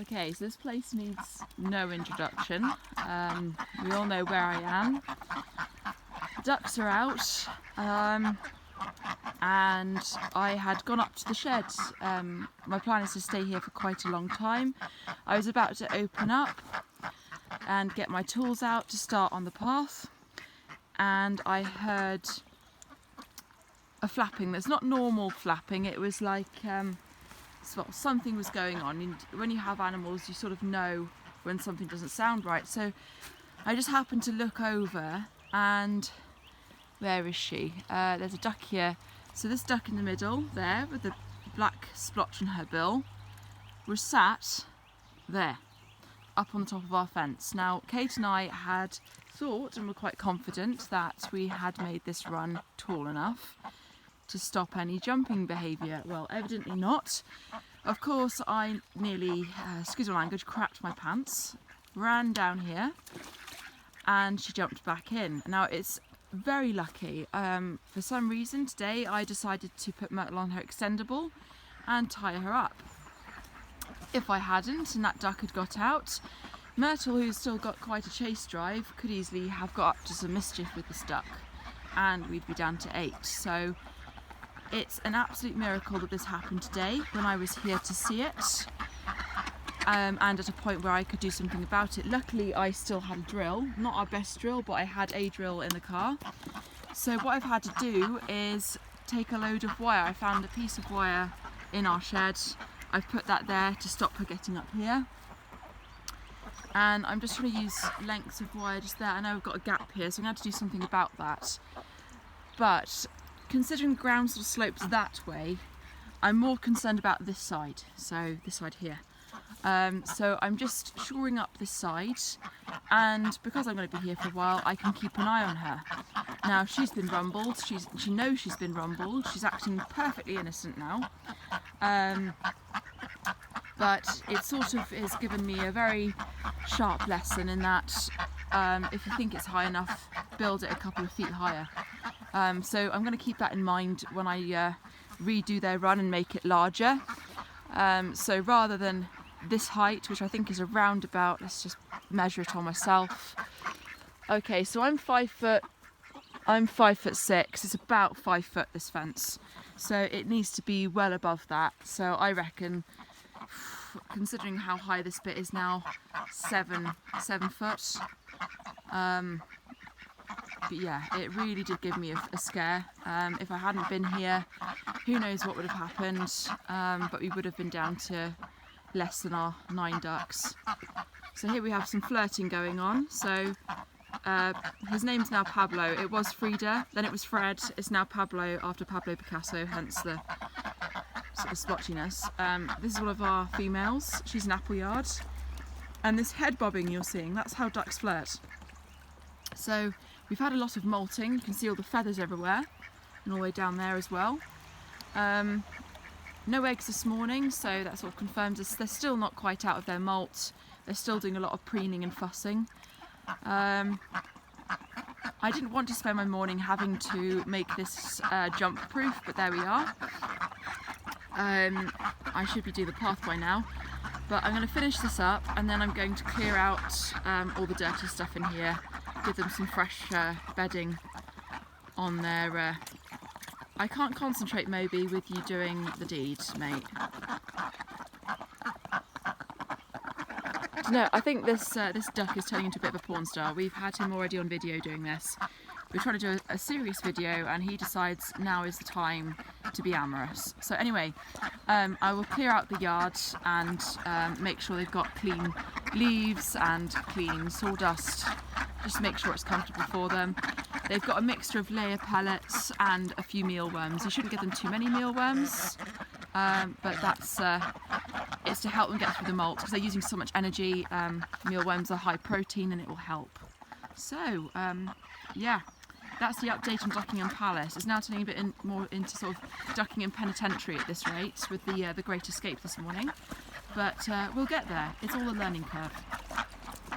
Okay, so this place needs no introduction. We all know where I am. Ducks are out, and I had gone up to the shed. My plan is to stay here for quite a long time. I was about to open up and get my tools out to start on the path, and I heard a flapping that's not normal flapping. It was like something was going on. And when you have animals, you sort of know when something doesn't sound right. So I just happened to look over, and where is she? There's a duck here. So this duck in the middle there with the black splotch on her bill was sat there up on the top of our fence. Now Kate and I had thought and were quite confident that we had made this run tall enough to stop any jumping behaviour. Well, evidently not. Of course, I nearly, excuse my language, crapped my pants, ran down here, and she jumped back in. Now, it's very lucky. For some reason today, I decided to put Myrtle on her extendable and tie her up. If I hadn't, and that duck had got out, Myrtle, who's still got quite a chase drive, could easily have got up to some mischief with this duck, and we'd be down to 8. So it's an absolute miracle that this happened today when I was here to see it, and at a point where I could do something about it. Luckily I still had a drill, not our best drill, but I had a drill in the car. So what I've had to do is take a load of wire. I found a piece of wire in our shed. I've put that there to stop her getting up here, and I'm just trying to use lengths of wire just there. I know I've got a gap here, so I'm going to have to do something about that. But considering the ground sort of slopes that way, I'm more concerned about this side, so this side here. So I'm just shoring up this side, and because I'm going to be here for a while, I can keep an eye on her. Now she's been rumbled, she knows she's been rumbled, she's acting perfectly innocent now, but it sort of has given me a very sharp lesson in that if you think it's high enough, build it a couple of feet higher. So I'm going to keep that in mind when I redo their run and make it larger. So rather than this height, which I think is around about, let's just measure it on myself. Okay, so I'm 5 foot. I'm 5'6". It's about 5 foot, this fence, so it needs to be well above that. So I reckon, considering how high this bit is now, 7 foot. But yeah, it really did give me a scare. If I hadn't been here, who knows what would have happened, but we would have been down to less than our 9 ducks. So here we have some flirting going on. So his name's now Pablo. It was Frida, then it was Fred, it's now Pablo after Pablo Picasso, hence the sort of splotchiness. This is one of our females. She's an appleyard. And this head bobbing you're seeing, that's how ducks flirt. So we've had a lot of molting. You can see all the feathers everywhere, and all the way down there as well. No eggs this morning, so that sort of confirms us. They're still not quite out of their molt. They're still doing a lot of preening and fussing. I didn't want to spend my morning having to make this jump proof, but there we are. I should be doing the path by now, but I'm going to finish this up, and then I'm going to clear out all the dirty stuff in here, give them some fresh bedding on their... I can't concentrate, Moby, with you doing the deed, mate. No, I think this duck is turning into a bit of a porn star. We've had him already on video doing this. We're trying to do a serious video, and he decides now is the time to be amorous. So anyway, I will clear out the yard and make sure they've got clean leaves and clean sawdust, just to make sure it's comfortable for them. They've got a mixture of layer pellets and a few mealworms. You shouldn't give them too many mealworms, but that's it's to help them get through the molt, because they're using so much energy. Mealworms are high protein, and it will help. So yeah, that's the update on Duckingham Palace. It's now turning a bit more into sort of Duckingham Penitentiary at this rate, with the Great Escape this morning. But we'll get there. It's all a learning curve.